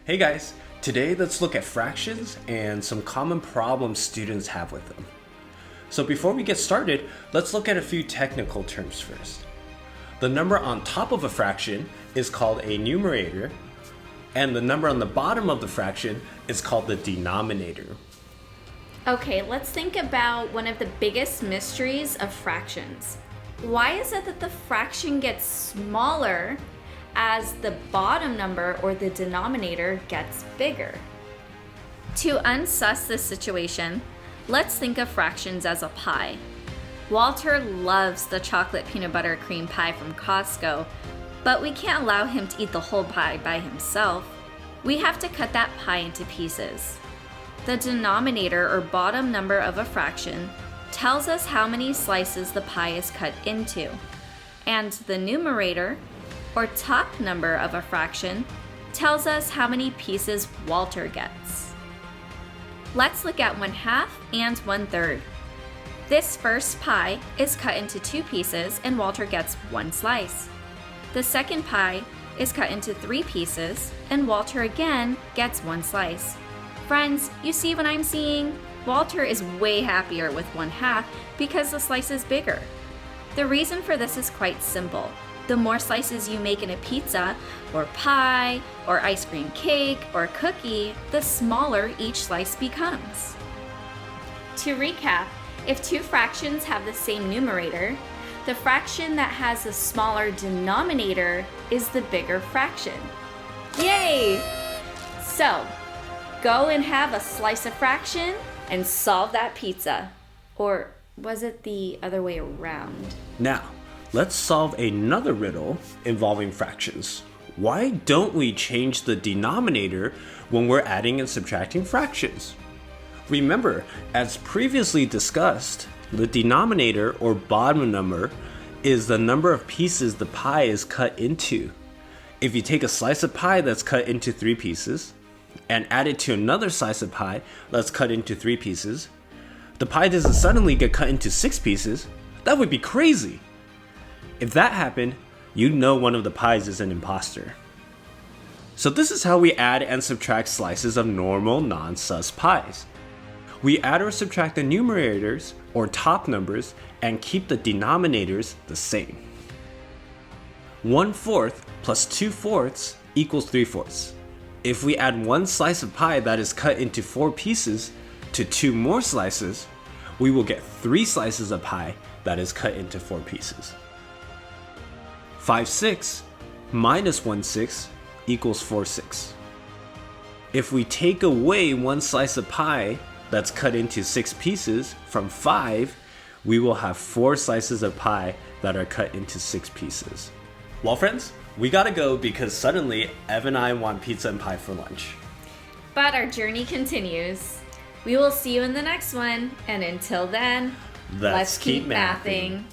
Hey guys, today let's look at fractions and some common problems students have with them. So before we get started, let's look at a few technical terms first. The number on top of a fraction is called a numerator, and the number on the bottom of the fraction is called the denominator. Okay, let's think about one of the biggest mysteries of fractions. Why is it that the fraction gets smaller as the bottom number or the denominator gets bigger? To unsuss this situation, let's think of fractions as a pie. Walter loves the chocolate peanut butter cream pie from Costco, but we can't allow him to eat the whole pie by himself. We have to cut that pie into pieces. The denominator or bottom number of a fraction tells us how many slices the pie is cut into, and the numerator or top number of a fraction tells us how many pieces Walter gets. Let's look at 1/2 and 1/3. This first pie is cut into 2 pieces and Walter gets 1 slice. The second pie is cut into 3 pieces and Walter again gets 1 slice. Friends, you see what I'm seeing? Walter is way happier with 1/2 because the slice is bigger. The reason for this is quite simple. The more slices you make in a pizza, or pie, or ice cream cake, or cookie, the smaller each slice becomes. To recap, if 2 fractions have the same numerator, the fraction that has the smaller denominator is the bigger fraction. Yay! So, go and have a slice of fraction and solve that pizza. Or was it the other way around? Now, let's solve another riddle involving fractions. Why don't we change the denominator when we're adding and subtracting fractions? Remember, as previously discussed, the denominator or bottom number is the number of pieces the pie is cut into. If you take a slice of pie that's cut into 3 pieces and add it to another slice of pie that's cut into 3 pieces, the pie doesn't suddenly get cut into 6 pieces. That would be crazy. If that happened, you'd know one of the pies is an imposter. So this is how we add and subtract slices of normal non-sus pies. We add or subtract the numerators or top numbers and keep the denominators the same. 1/4 plus 2/4 equals 3/4. If we add 1 slice of pie that is cut into 4 pieces to 2 more slices, we will get 3 slices of pie that is cut into 4 pieces. 5/6 minus 1/6 equals 4/6. If we take away 1 slice of pie that's cut into 6 pieces from 5, we will have 4 slices of pie that are cut into 6 pieces. Well friends, we gotta go because suddenly Ev and I want pizza and pie for lunch. But our journey continues. We will see you in the next one, and until then, Let's keep mathing.